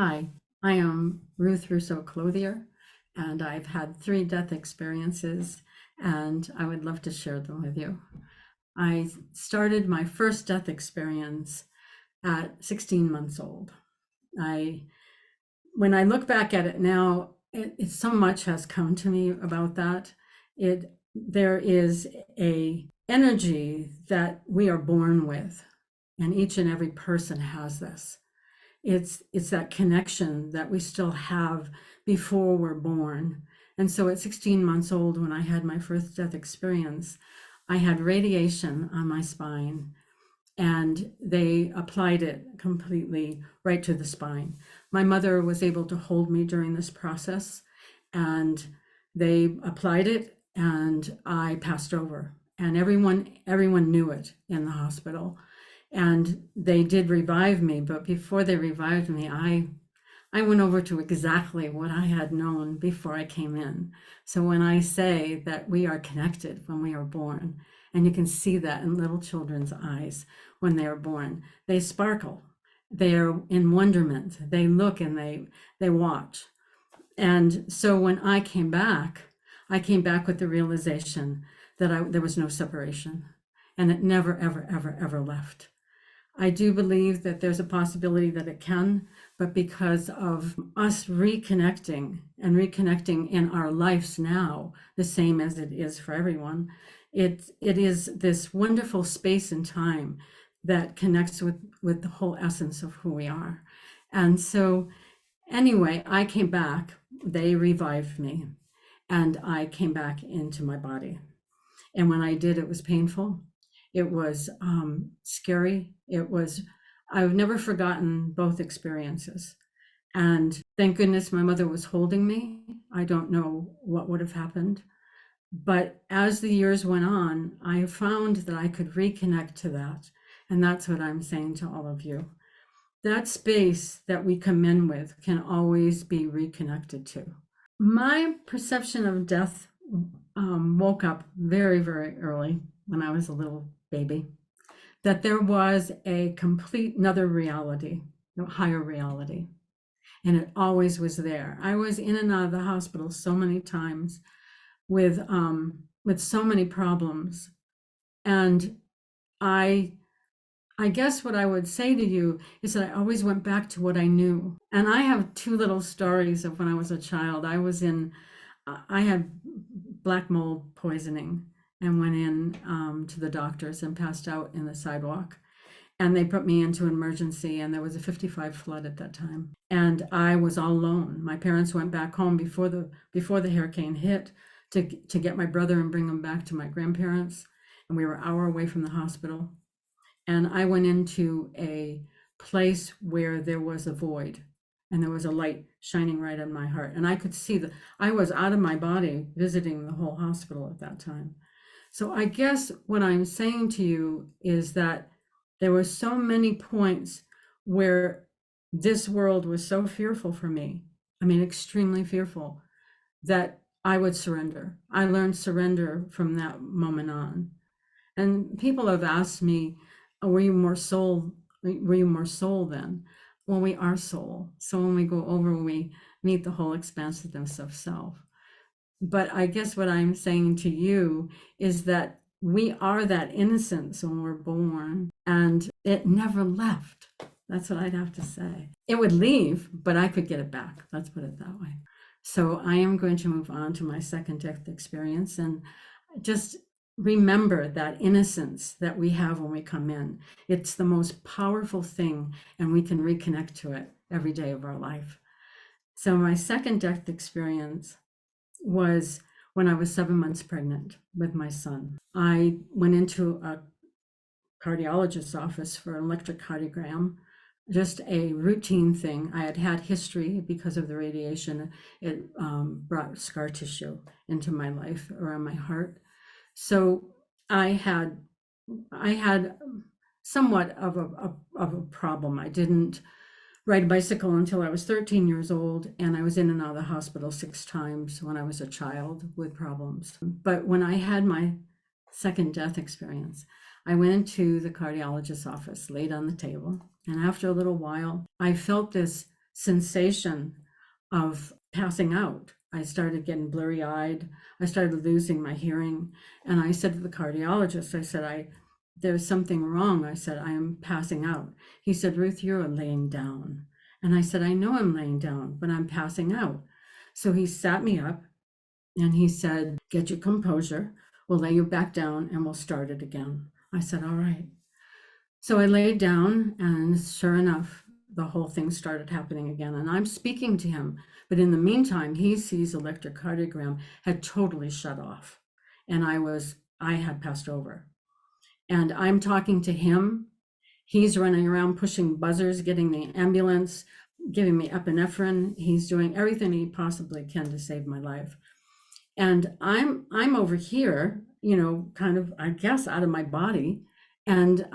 Hi, I am Ruth Rousseau Clothier, and I've had three death experiences, and I would love to share them with you. I started my first death experience at 16 months old. When I look back at it now, so much has come to me about that. There is a energy that we are born with, and each and every person has this. It's that connection that we still have before we're born. And so at 16 months old, when I had my first death experience, I had radiation on my spine, and they applied it completely right to the spine. My mother was able to hold me during this process, and they applied it, and I passed over. And everyone knew it in the hospital. And they did revive me, but before they revived me, I went over to exactly what I had known before I came in. So when I say that we are connected when we are born, and you can see that in little children's eyes when they are born, they sparkle. They are in wonderment. They look and they watch. And so when I came back with the realization that there was no separation, and it never, ever, ever, ever left. I do believe that there's a possibility that it can, but because of us reconnecting in our lives now, the same as it is for everyone, it is this wonderful space and time that connects with the whole essence of who we are. And so anyway, I came back, they revived me, and I came back into my body. And when I did, it was painful. It was scary. I've never forgotten both experiences. And thank goodness my mother was holding me. I don't know what would have happened. But as the years went on, I found that I could reconnect to that. And that's what I'm saying to all of you. That space that we come in with can always be reconnected to. My perception of death woke up very, very early when I was a little baby, that there was a complete another reality, higher reality. And it always was there. I was in and out of the hospital so many times with so many problems. And I guess what I would say to you is that I always went back to what I knew. And I have two little stories of when I was a child. I had black mold poisoning and went in to the doctors and passed out in the sidewalk. And they put me into emergency, and there was a 55 flood at that time. And I was all alone. My parents went back home before the hurricane hit to get my brother and bring him back to my grandparents. And we were an hour away from the hospital. And I went into a place where there was a void, and there was a light shining right on my heart. And I could see that I was out of my body visiting the whole hospital at that time. So I guess what I'm saying to you is that there were so many points where this world was so fearful for me. I mean, extremely fearful, that I would surrender. I learned surrender from that moment on. And people have asked me, oh, were you more soul then? Well, we are soul. So when we go over, we meet the whole expansiveness of self. But I guess what I'm saying to you is that we are that innocence when we're born, and it never left. That's what I'd have to say. It would leave, but I could get it back. Let's put it that way. So I am going to move on to my second death experience, and just remember that innocence that we have when we come in. It's the most powerful thing, and we can reconnect to it every day of our life. So my second death experience was when I was 7 months pregnant with my son. I went into a cardiologist's office for an electrocardiogram, just a routine thing. I had had history because of the radiation. It brought scar tissue into my life around my heart. So I had somewhat of a problem. I didn't ride a bicycle until I was 13 years old, and I was in and out of the hospital 6 times when I was a child with problems. But when I had my second death experience, I went into the cardiologist's office, laid on the table, and after a little while, I felt this sensation of passing out. I started getting blurry eyed. I started losing my hearing. And I said to the cardiologist, I said, there's something wrong. I said, I am passing out. He said, Ruth, you're laying down. And I said, I know I'm laying down, but I'm passing out. So he sat me up and he said, get your composure. We'll lay you back down and we'll start it again. I said, all right. So I laid down, and sure enough, the whole thing started happening again. And I'm speaking to him, but in the meantime, he sees electrocardiogram had totally shut off, and I had passed over. And I'm talking to him. He's running around pushing buzzers, getting the ambulance, giving me epinephrine. He's doing everything he possibly can to save my life. And I'm over here, kind of, I guess, out of my body. And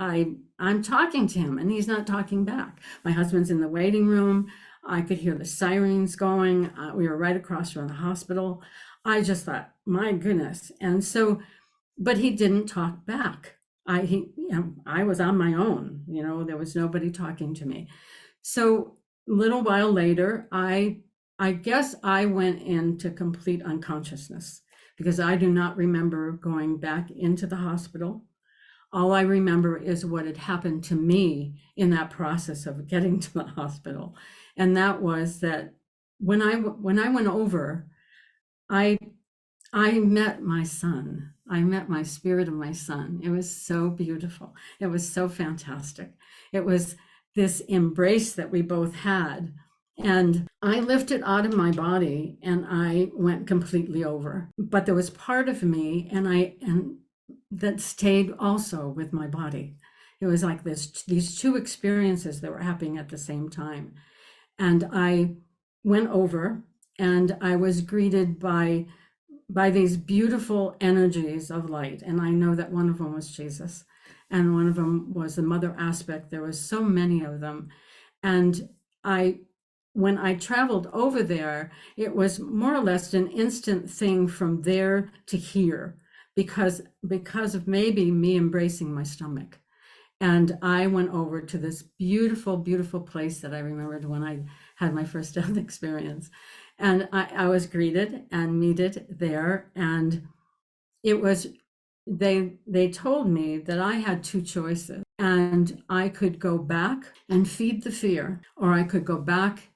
I'm talking to him and he's not talking back. My husband's in the waiting room. I could hear the sirens going. We were right across from the hospital. I just thought, my goodness. And so, but he didn't talk back. I was on my own, there was nobody talking to me. So a little while later, I guess I went into complete unconsciousness because I do not remember going back into the hospital. All I remember is what had happened to me in that process of getting to the hospital. And that was that when I went over, I met my son. I met my spirit of my son. It was so beautiful. It was so fantastic. It was this embrace that we both had. And I lifted out of my body and I went completely over. But there was part of me and that stayed also with my body. It was like these two experiences that were happening at the same time. And I went over and I was greeted by these beautiful energies of light. And I know that one of them was Jesus and one of them was the mother aspect. There was so many of them. And when I traveled over there, it was more or less an instant thing from there to here because of maybe me embracing my stomach. And I went over to this beautiful, beautiful place that I remembered when I had my first death experience. And I was greeted and meted there. And it was, they told me that I had two choices. And I could go back and feed the fear, or I could go back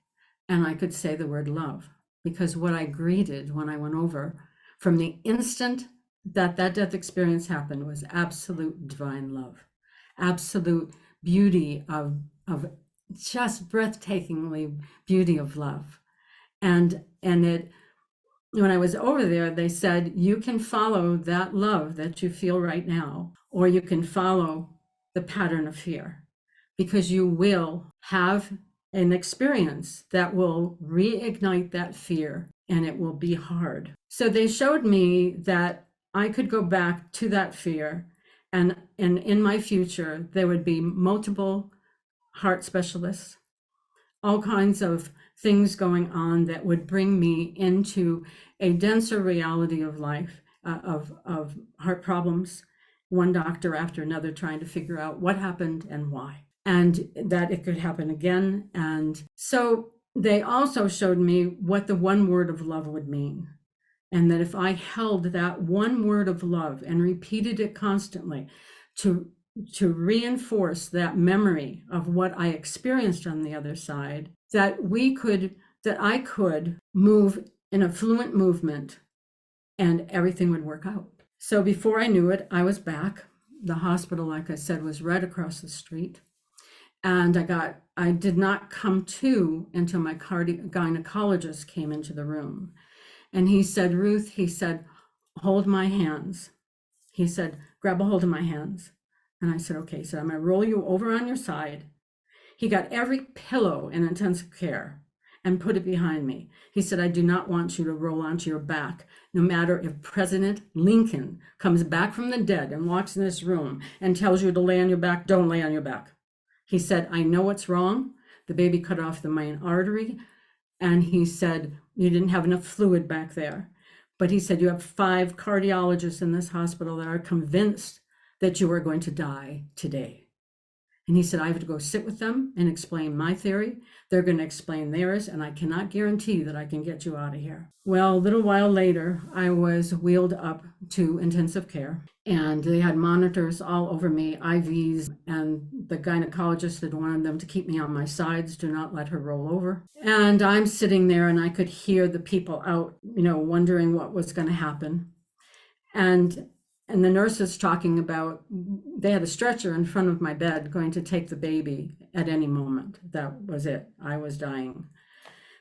and I could say the word love. Because what I greeted when I went over, from the instant that death experience happened, was absolute divine love, absolute beauty of just breathtakingly beauty of love. And it, when I was over there, they said, you can follow that love that you feel right now, or you can follow the pattern of fear, because you will have an experience that will reignite that fear and it will be hard. So they showed me that I could go back to that fear, and in my future, there would be multiple heart specialists, all kinds of things going on that would bring me into a denser reality of life, of heart problems, one doctor after another trying to figure out what happened and why, and that it could happen again. And so they also showed me what the one word of love would mean. And that if I held that one word of love and repeated it constantly to reinforce that memory of what I experienced on the other side, that I could move in a fluent movement and everything would work out. So before I knew it, I was back. The hospital, like I said, was right across the street. And I did not come to until my gynecologist came into the room. And he said, Ruth, he said, hold my hands. He said, grab a hold of my hands. And I said, okay. He said, I'm going to roll you over on your side. He got every pillow in intensive care and put it behind me. He said, I do not want you to roll onto your back. No matter if President Lincoln comes back from the dead and walks in this room and tells you to lay on your back, don't lay on your back. He said, I know what's wrong. The baby cut off the main artery. And he said, you didn't have enough fluid back there. But he said, you have 5 cardiologists in this hospital that are convinced that you are going to die today. And he said, I have to go sit with them and explain my theory. They're going to explain theirs, and I cannot guarantee that I can get you out of here. Well, a little while later, I was wheeled up to intensive care, and they had monitors all over me, IVs, and the gynecologist had wanted them to keep me on my sides, do not let her roll over. And I'm sitting there, and I could hear the people out, wondering what was going to happen. And the nurse was talking about, they had a stretcher in front of my bed going to take the baby at any moment. That was it. I was dying.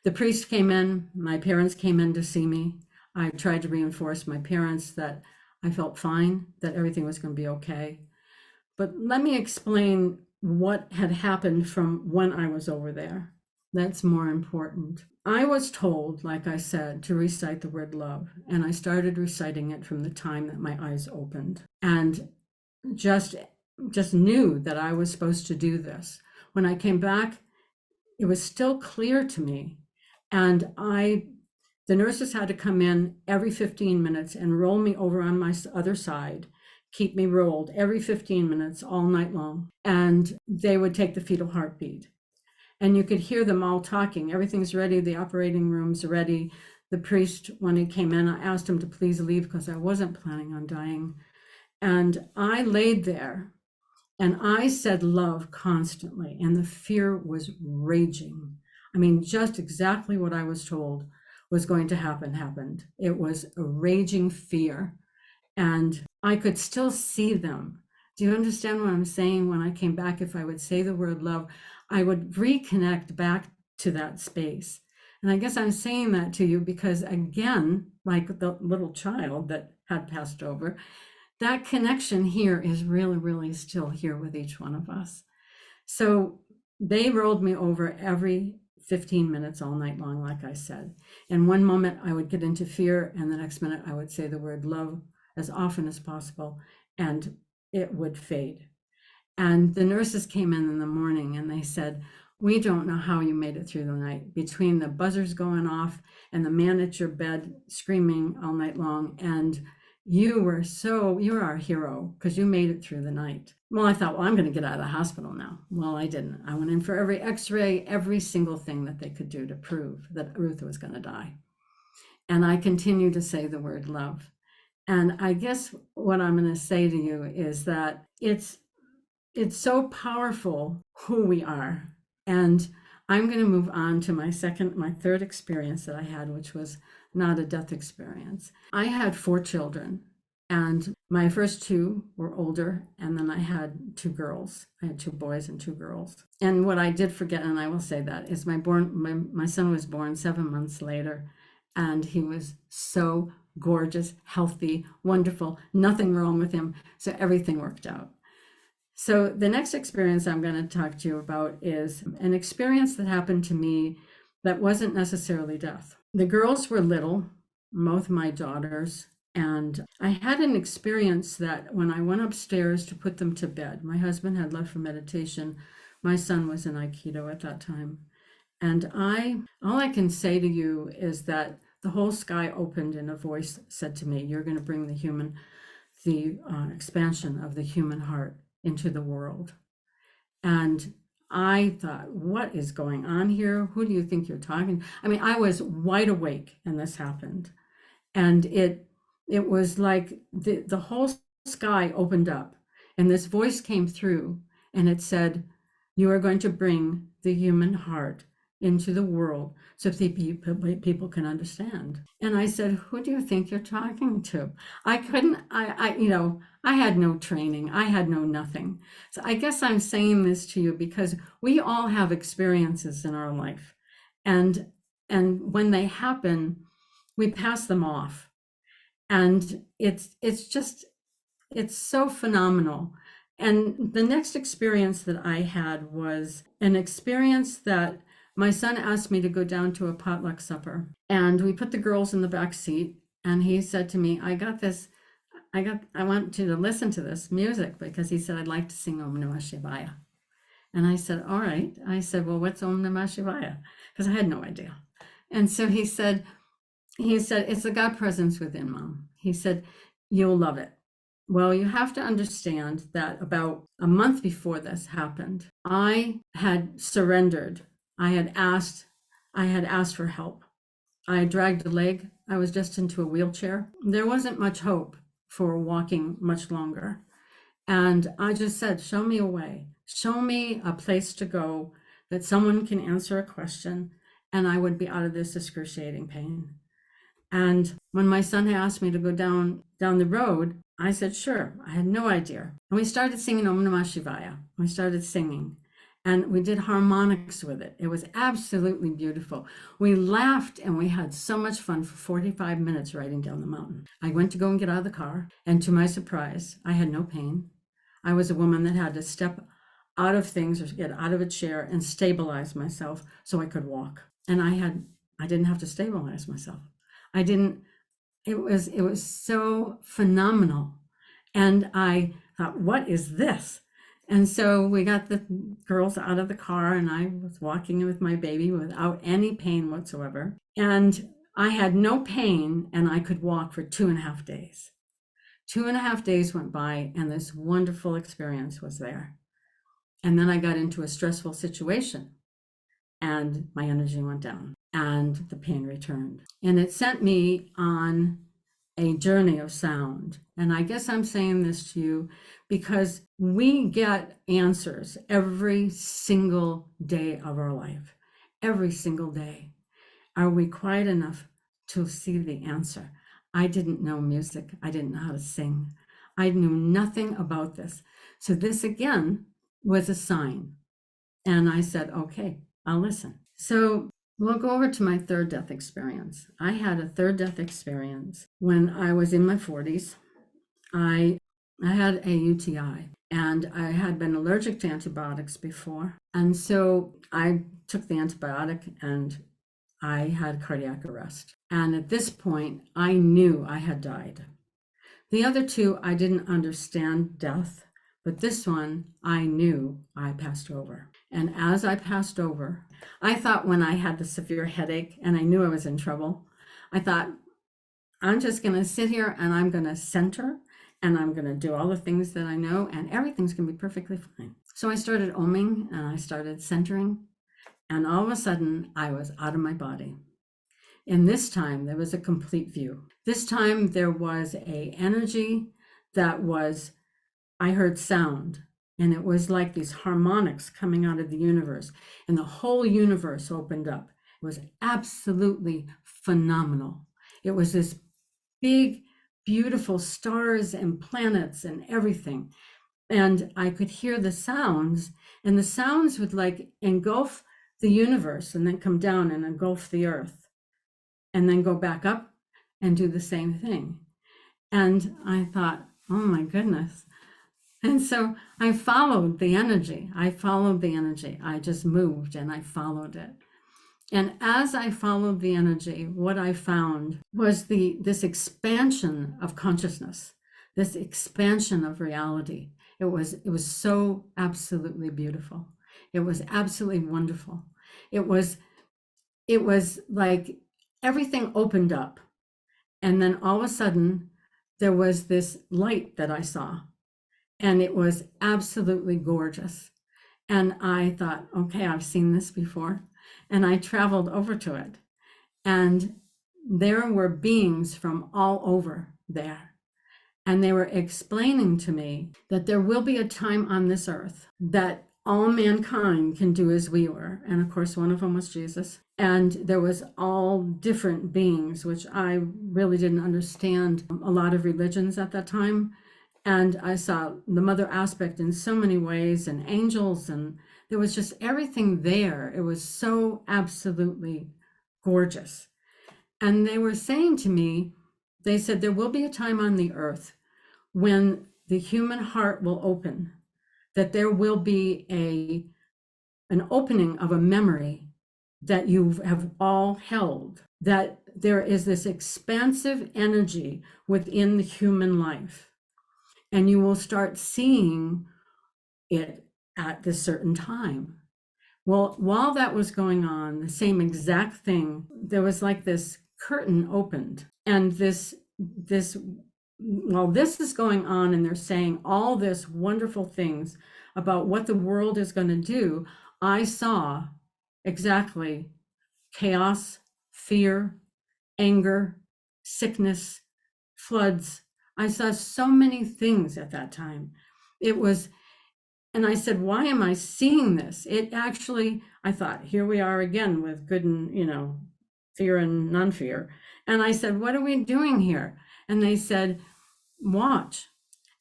The priest came in. My parents came in to see me. I tried to reinforce my parents that I felt fine, that everything was going to be okay. But let me explain what had happened from when I was over there. That's more important. I was told, like I said, to recite the word love, and I started reciting it from the time that my eyes opened, and just knew that I was supposed to do this. When I came back, it was still clear to me, and the nurses had to come in every 15 minutes and roll me over on my other side, keep me rolled every 15 minutes all night long, and they would take the fetal heartbeat. And you could hear them all talking. Everything's ready. The operating room's ready. The priest, when he came in, I asked him to please leave because I wasn't planning on dying. And I laid there and I said love constantly. And the fear was raging. I mean, just exactly what I was told was going to happen happened. It was a raging fear. And I could still see them. Do you understand what I'm saying? When I came back, if I would say the word love, I would reconnect back to that space. And I guess I'm saying that to you because, again, like the little child that had passed over, that connection here is really, really still here with each one of us. So they rolled me over every 15 minutes all night long, like I said. And one moment I would get into fear, and the next minute I would say the word love as often as possible, and it would fade. And the nurses came in the morning and they said, we don't know how you made it through the night, between the buzzers going off and the man at your bed screaming all night long. And you're our hero because you made it through the night. Well, I thought, I'm going to get out of the hospital now. Well, I didn't. I went in for every x-ray, every single thing that they could do to prove that Ruth was going to die. And I continued to say the word love. And I guess what I'm going to say to you is that it's so powerful who we are. And I'm going to move on to my third experience that I had, which was not a death experience. I had 4 children, and my first 2 were older, and then I had 2 girls. I had 2 boys and 2 girls. And what I did forget, and I will say that, is my son was born 7 months later, and he was so gorgeous, healthy, wonderful, nothing wrong with him. So everything worked out. So the next experience I'm going to talk to you about is an experience that happened to me that wasn't necessarily death. The girls were little, both my daughters, and I had an experience that when I went upstairs to put them to bed, my husband had left for meditation. My son was in Aikido at that time. And all I can say to you is that the whole sky opened and a voice said to me, you're going to bring the expansion of the human heart into the world. And I thought, what is going on here? Who do you think you're talking? I mean, I was wide awake and this happened. And it was like the whole sky opened up and this voice came through and it said, you are going to bring the human heart into the world so people can understand. And I said, who do you think you're talking to? I had no training. I had no nothing. So I guess I'm saying this to you because we all have experiences in our life. And when they happen, we pass them off. And it's so phenomenal. And the next experience that I had was an experience that my son asked me to go down to a potluck supper, and we put the girls in the back seat, and he said to me, I want you to listen to this music, because he said, I'd like to sing Om Namah Shivaya. And I said, all right. I said, well, what's Om Namah Shivaya? Because I had no idea. And so he said, it's the God presence within, Mom. He said, you'll love it. Well, you have to understand that about a month before this happened, I had surrendered. I had asked for help. I dragged a leg. I was just into a wheelchair. There wasn't much hope for walking much longer. And I just said, show me a way, show me a place to go that someone can answer a question, and I would be out of this excruciating pain. And when my son asked me to go down the road, I said, sure. I had no idea. And we started singing Om Namah Shivaya. We started singing and we did harmonics with it. It was absolutely beautiful. We laughed and we had so much fun for 45 minutes riding down the mountain. I went to go and get out of the car, and to my surprise, I had no pain. I was a woman that had to step out of things or get out of a chair and stabilize myself so I could walk. And I didn't have to stabilize myself. I didn't, it was so phenomenal. And I thought, what is this? And so we got the girls out of the car and I was walking with my baby without any pain whatsoever. And I had no pain and I could walk for 2.5 days. 2.5 days went by and this wonderful experience was there. And then I got into a stressful situation and my energy went down and the pain returned. And it sent me on a journey of sound. And I guess I'm saying this to you because we get answers every single day of our life. Every single day. Are we quiet enough to see the answer? I didn't know music. I didn't know how to sing. I knew nothing about this. So this again was a sign. And I said, okay, I'll listen. So we'll go over to my third death experience. I had a third death experience when I was in my 40s. I had a UTI and I had been allergic to antibiotics before. And so I took the antibiotic and I had cardiac arrest. And at this point, I knew I had died. The other two, I didn't understand death, but this one, I knew I passed over. And as I passed over, I thought when I had the severe headache and I knew I was in trouble, I thought, I'm just going to sit here and I'm going to center and I'm going to do all the things that I know and everything's going to be perfectly fine. So I started oming and I started centering. And all of a sudden, I was out of my body. And this time, there was a complete view. This time, there was a energy that was, I heard sound. And it was like these harmonics coming out of the universe. And the whole universe opened up. It was absolutely phenomenal. It was this big, beautiful stars and planets and everything. And I could hear the sounds. And the sounds would like engulf the universe and then come down and engulf the earth and then go back up and do the same thing. And I thought, oh my goodness. And so I followed the energy. I just moved and I followed it. And as I followed the energy, what I found was this expansion of consciousness, this expansion of reality. It was so absolutely beautiful. It was absolutely wonderful. It was like everything opened up. And then all of a sudden, there was this light that I saw. And it was absolutely gorgeous. And I thought, okay, I've seen this before. And I traveled over to it. And there were beings from all over there. And they were explaining to me that there will be a time on this earth that all mankind can do as we were. And of course, one of them was Jesus. And there was all different beings, which I really didn't understand a lot of religions at that time. And I saw the mother aspect in so many ways, and angels, and there was just everything there. It was so absolutely gorgeous. And they were saying to me, they said, there will be a time on the earth when the human heart will open, that there will be an opening of a memory that you have all held, that there is this expansive energy within the human life. And you will start seeing it at this certain time. Well, while that was going on, the same exact thing, there was like this curtain opened, and this while this is going on and they're saying all this wonderful things about what the world is going to do, I saw exactly chaos, fear, anger, sickness, floods. I saw so many things at that time. It was, and I said, why am I seeing this? It actually, I thought, here we are again with good and, fear and non-fear. And I said, what are we doing here? And they said, watch.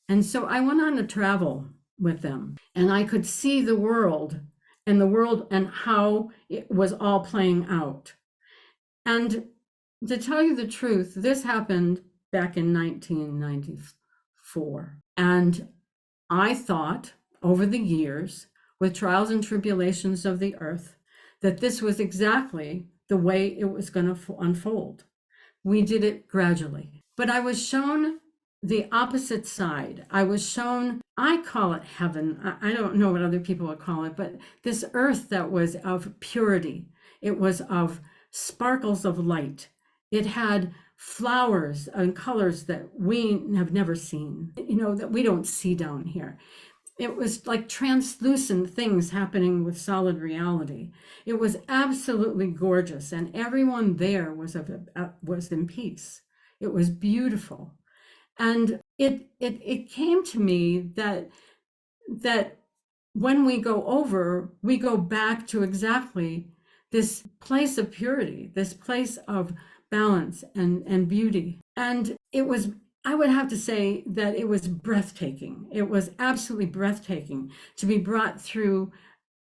And so I went on a travel with them, and I could see the world and how it was all playing out. And to tell you the truth, this happened back in 1994. And I thought over the years, with trials and tribulations of the earth, that this was exactly the way it was going to unfold. We did it gradually. But I was shown the opposite side. I was shown, I call it heaven. I don't know what other people would call it, but this earth that was of purity. It was of sparkles of light. It had flowers and colors that we have never seen, that we don't see down here. It was like translucent things happening with solid reality. It was absolutely gorgeous, and everyone there was in peace. It was beautiful. And it came to me that when we go over, we go back to exactly this place of purity, this place of balance and beauty. And I would have to say that it was breathtaking. It was absolutely breathtaking to be brought through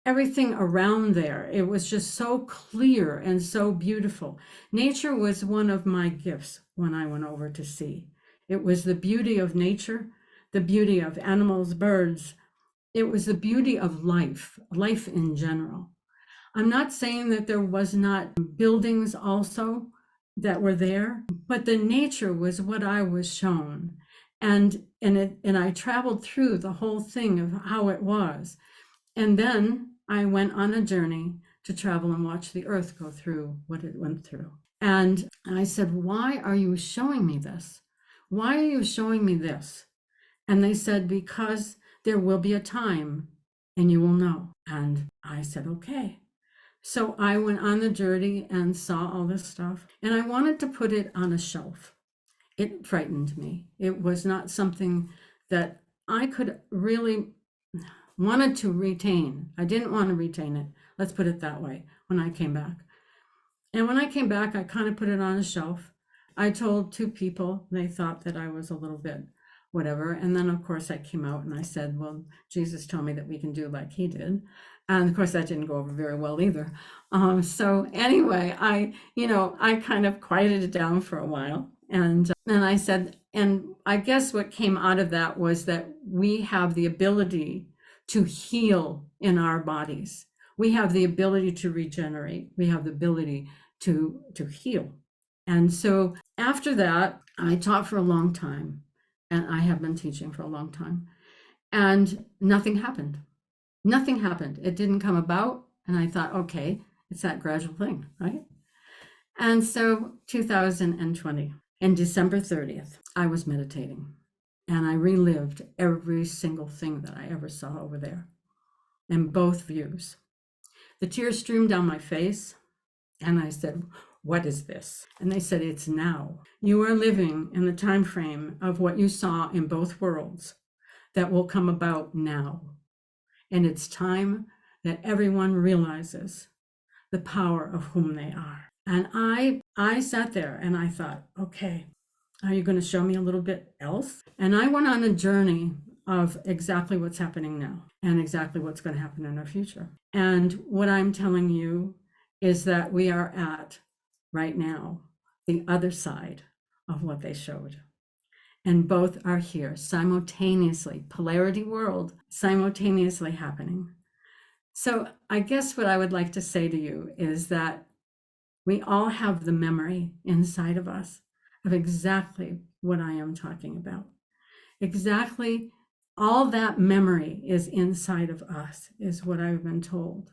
everything around there. It was just so clear and so beautiful. Nature was one of my gifts when I went over to see. It was the beauty of nature, the beauty of animals, birds. It was the beauty of life in general. I'm not saying that there was not buildings also that were there, but the nature was what I was shown. And I traveled through the whole thing of how it was. And then I went on a journey to travel and watch the earth go through what it went through. And I said, why are you showing me this? Why are you showing me this? And they said, because there will be a time and you will know. And I said, okay. So I went on the journey and saw all this stuff, and I wanted to put it on a shelf. It frightened me. It was not something that I could really wanted to retain. I didn't want to retain it. Let's put it that way when I came back. And when I came back, I kind of put it on a shelf. I told two people, they thought that I was a little bit whatever. And then, of course, I came out and I said, well, Jesus told me that we can do like he did. And of course, that didn't go over very well either. So anyway, I kind of quieted it down for a while. And I said, and I guess what came out of that was that we have the ability to heal in our bodies. We have the ability to regenerate. We have the ability to heal. And so after that, I taught for a long time, and I have been teaching for a long time, and nothing happened. Nothing happened. It didn't come about. And I thought, okay, it's that gradual thing, right? And so 2020, and December 30th, I was meditating, and I relived every single thing that I ever saw over there in both views. The tears streamed down my face, and I said, what is this? And they said, it's now. You are living in the time frame of what you saw in both worlds that will come about now. And it's time that everyone realizes the power of whom they are. And I sat there and I thought, okay, are you going to show me a little bit else? And I went on a journey of exactly what's happening now and exactly what's going to happen in our future. And what I'm telling you is that we are at, right now, the other side of what they showed. And both are here simultaneously, polarity world, simultaneously happening. So I guess what I would like to say to you is that we all have the memory inside of us of exactly what I am talking about. Exactly all that memory is inside of us, is what I've been told.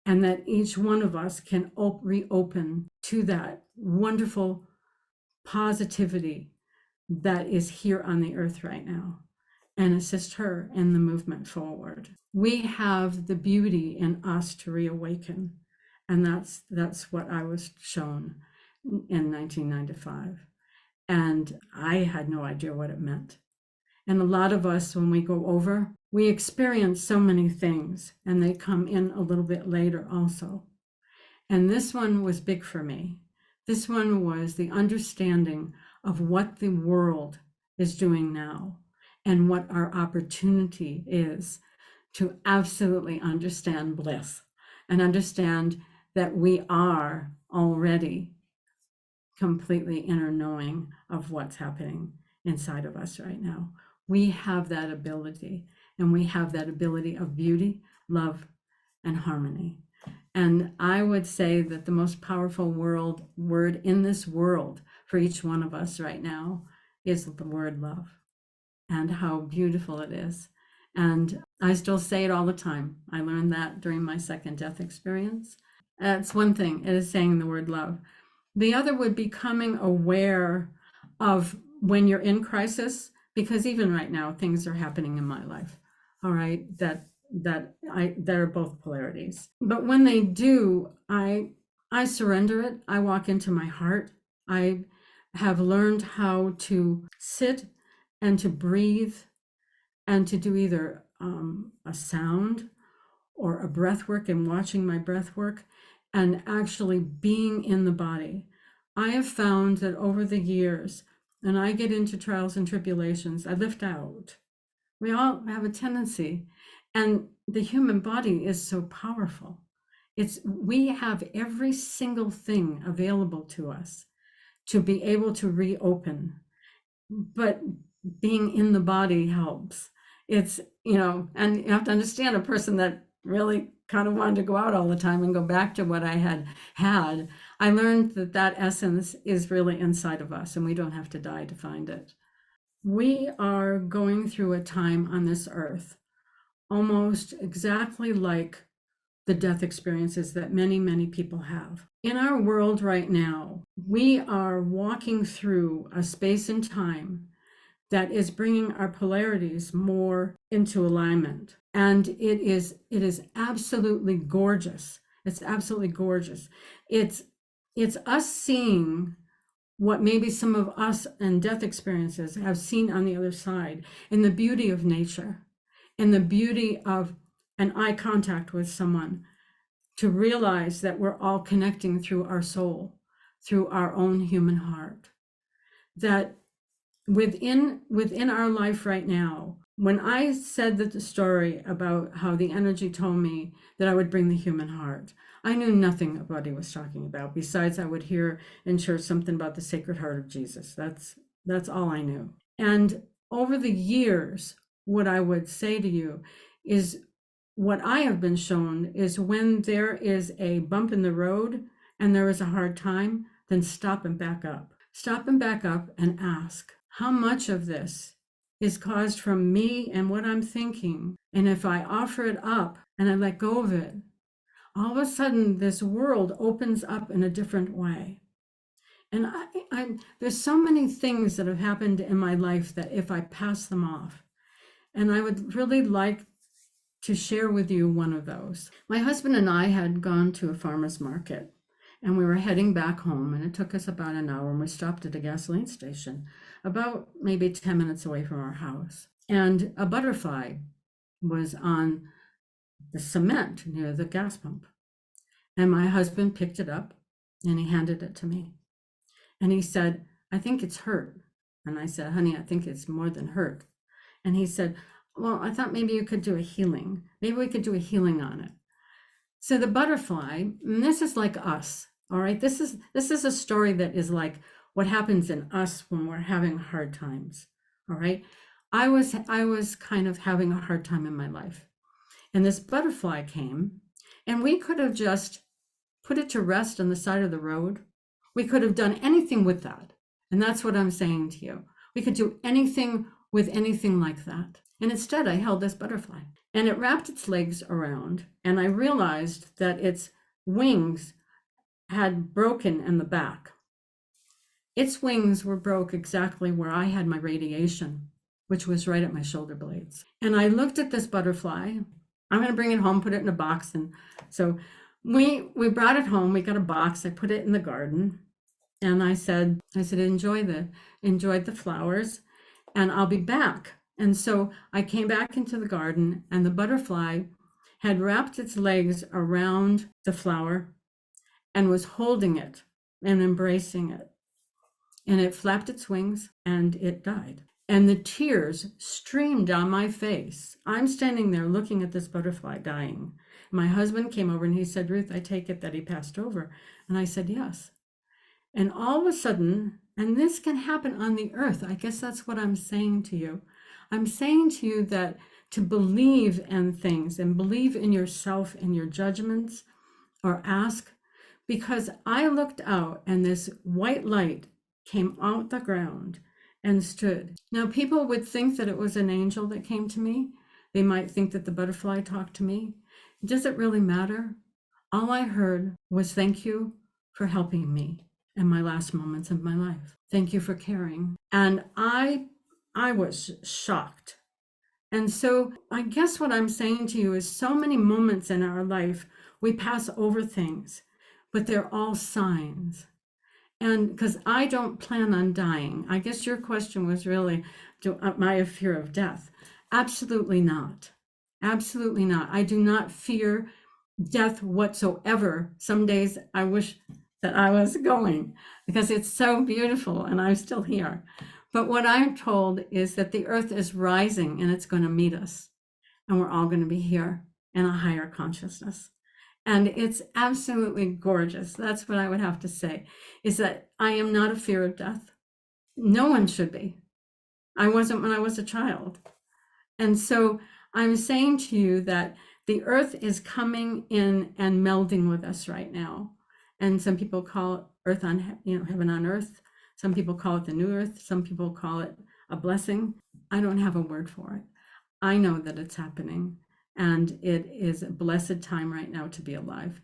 And that each one of us can reopen to that wonderful positivity that is here on the earth right now and assist her in the movement forward. We have the beauty in us to reawaken. And that's what I was shown in 1995. And I had no idea what it meant. And a lot of us, when we go over, we experience so many things, and they come in a little bit later also. And this one was big for me. This one was the understanding of what the world is doing now and what our opportunity is to absolutely understand bliss and understand that we are already completely inner knowing of what's happening inside of us right now. We have that ability, and we have that ability of beauty, love, and harmony. And I would say that the most powerful word in this world for each one of us right now is the word love, and how beautiful it is. And I still say it all the time. I learned that during my second death experience. That's one thing, it is saying the word love. The other would be becoming aware of when you're in crisis, because even right now, things are happening in my life, all right, that are both polarities. But when they do, I surrender it. I walk into my heart. I have learned how to sit and to breathe and to do either a sound or a breath work, and watching my breath work and actually being in the body. I have found that over the years, and I get into trials and tribulations, I lift out. We all have a tendency, and the human body is so powerful. We have every single thing available to us to be able to reopen, but being in the body helps. It's, and you have to understand, a person that really kind of wanted to go out all the time and go back to what I had, I learned that essence is really inside of us, and we don't have to die to find it. We are going through a time on this earth almost exactly like the death experiences that many, many people have. In our world right now, we are walking through a space and time that is bringing our polarities more into alignment. And it is absolutely gorgeous. It's absolutely gorgeous. It's us seeing what maybe some of us in death experiences have seen on the other side, in the beauty of nature, in the beauty of an eye contact with someone, to realize that we're all connecting through our soul, through our own human heart. That within our life right now, when I said the story about how the energy told me that I would bring the human heart, I knew nothing about what he was talking about. Besides, I would hear in church something about the Sacred Heart of Jesus. That's all I knew. And over the years, what I would say to you is, what I have been shown is, when there is a bump in the road and there is a hard time, then stop and back up. Stop and back up and ask, how much of this is caused from me and what I'm thinking? And if I offer it up and I let go of it, all of a sudden this world opens up in a different way. And there's so many things that have happened in my life that if I pass them off, and I would really like to share with you one of those. My husband and I had gone to a farmer's market, and we were heading back home, and it took us about an hour, and we stopped at a gasoline station about maybe 10 minutes away from our house. And a butterfly was on the cement near the gas pump. And my husband picked it up and he handed it to me. And he said, I think it's hurt. And I said, honey, I think it's more than hurt. And he said, well, I thought maybe you could do a healing. Maybe we could do a healing on it. So the butterfly, and this is like us, all right? This is a story that is like what happens in us when we're having hard times, all right? I was kind of having a hard time in my life. And this butterfly came, and we could have just put it to rest on the side of the road. We could have done anything with that. And that's what I'm saying to you. We could do anything with anything like that. And instead, I held this butterfly, and it wrapped its legs around, and I realized that its wings had broken in the back. its wings were broke exactly where I had my radiation, which was right at my shoulder blades. And I looked at this butterfly. I'm going to bring it home, put it in a box. And so we brought it home. We got a box. I put it in the garden. And I said, enjoy the flowers, and I'll be back. And so I came back into the garden, and the butterfly had wrapped its legs around the flower and was holding it and embracing it. And it flapped its wings and it died. And the tears streamed down my face. I'm standing there looking at this butterfly dying. My husband came over and he said, Ruth, I take it that he passed over. And I said, yes. And all of a sudden, and this can happen on the earth, I guess that's what I'm saying to you. I'm saying to you that to believe in things and believe in yourself and your judgments, or ask, because I looked out and this white light came out the ground and stood. Now, people would think that it was an angel that came to me. They might think that the butterfly talked to me. Does it really matter? All I heard was, thank you for helping me in my last moments of my life. Thank you for caring. And I was shocked. And so I guess what I'm saying to you is so many moments in our life, we pass over things, but they're all signs. And because I don't plan on dying, I guess your question was really, am I a fear of death? Absolutely not. Absolutely not. I do not fear death whatsoever. Some days I wish that I was going because it's so beautiful and I'm still here. But what I'm told is that the earth is rising and it's going to meet us. And we're all going to be here in a higher consciousness. And it's absolutely gorgeous. That's what I would have to say, is that I am not a fear of death. No one should be. I wasn't when I was a child. And so I'm saying to you that the earth is coming in and melding with us right now. And some people call it earth on, heaven on earth. Some people call it the new earth. Some people call it a blessing. I don't have a word for it. I know that it's happening. And it is a blessed time right now to be alive.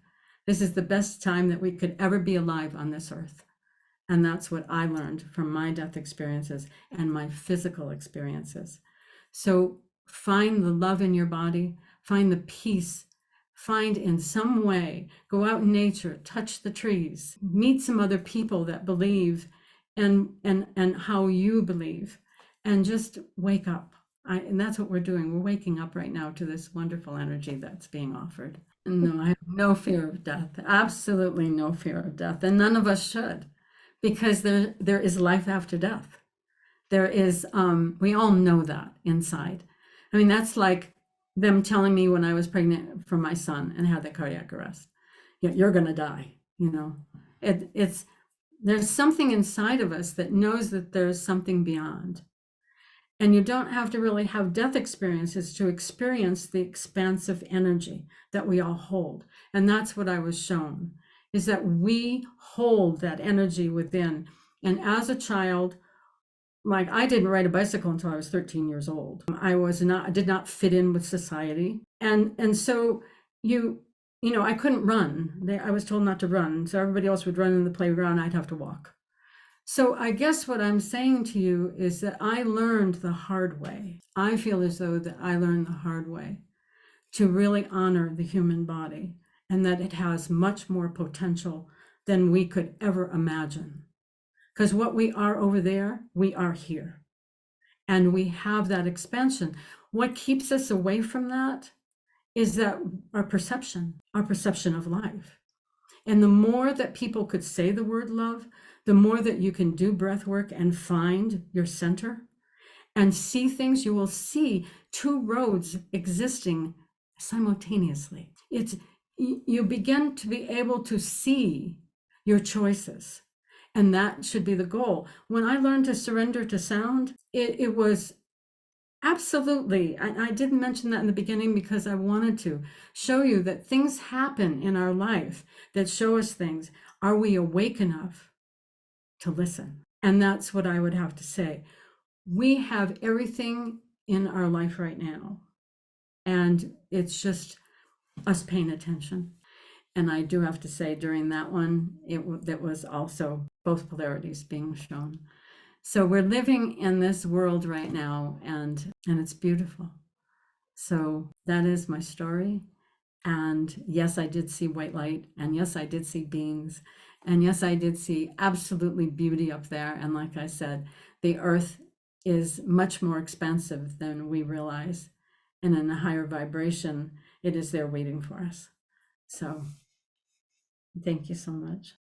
This is the best time that we could ever be alive on this earth. And that's what I learned from my death experiences and my physical experiences. So find the love in your body, find the peace, find in some way, go out in nature, touch the trees, meet some other people that believe and how you believe, and just wake up. And that's what we're doing. We're waking up right now to this wonderful energy that's being offered. No, I have no fear of death. Absolutely no fear of death. And none of us should, because there is life after death. There is, we all know that inside. I mean, that's like them telling me when I was pregnant for my son and had the cardiac arrest, you're going to die. There's something inside of us that knows that there's something beyond. And you don't have to really have death experiences to experience the expansive energy that we all hold. And that's what I was shown, is that we hold that energy within. And as a child, like, I didn't ride a bicycle until I was 13 years old. I did not fit in with society. And so I couldn't run. I was told not to run. So everybody else would run in the playground. I'd have to walk. So I guess what I'm saying to you is that I learned the hard way. I feel as though that I learned the hard way to really honor the human body, and that it has much more potential than we could ever imagine. Because what we are over there, we are here. And we have that expansion. What keeps us away from that is that our perception of life. And the more that people could say the word love, the more that you can do breath work and find your center and see things. You will see two roads existing simultaneously. You begin to be able to see your choices. And that should be the goal. When I learned to surrender to sound, it was absolutely, I didn't mention that in the beginning because I wanted to show you that things happen in our life that show us things. Are we awake enough to listen? And that's what I would have to say. We have everything in our life right now, and it's just us paying attention. And I do have to say, during that one, that was also both polarities being shown. So we're living in this world right now, and it's beautiful. So that is my story. And yes, I did see white light, and yes, I did see beings, and yes, I did see absolutely beauty up there. And like I said, the earth is much more expansive than we realize, and in a higher vibration, it is there waiting for us. So thank you so much.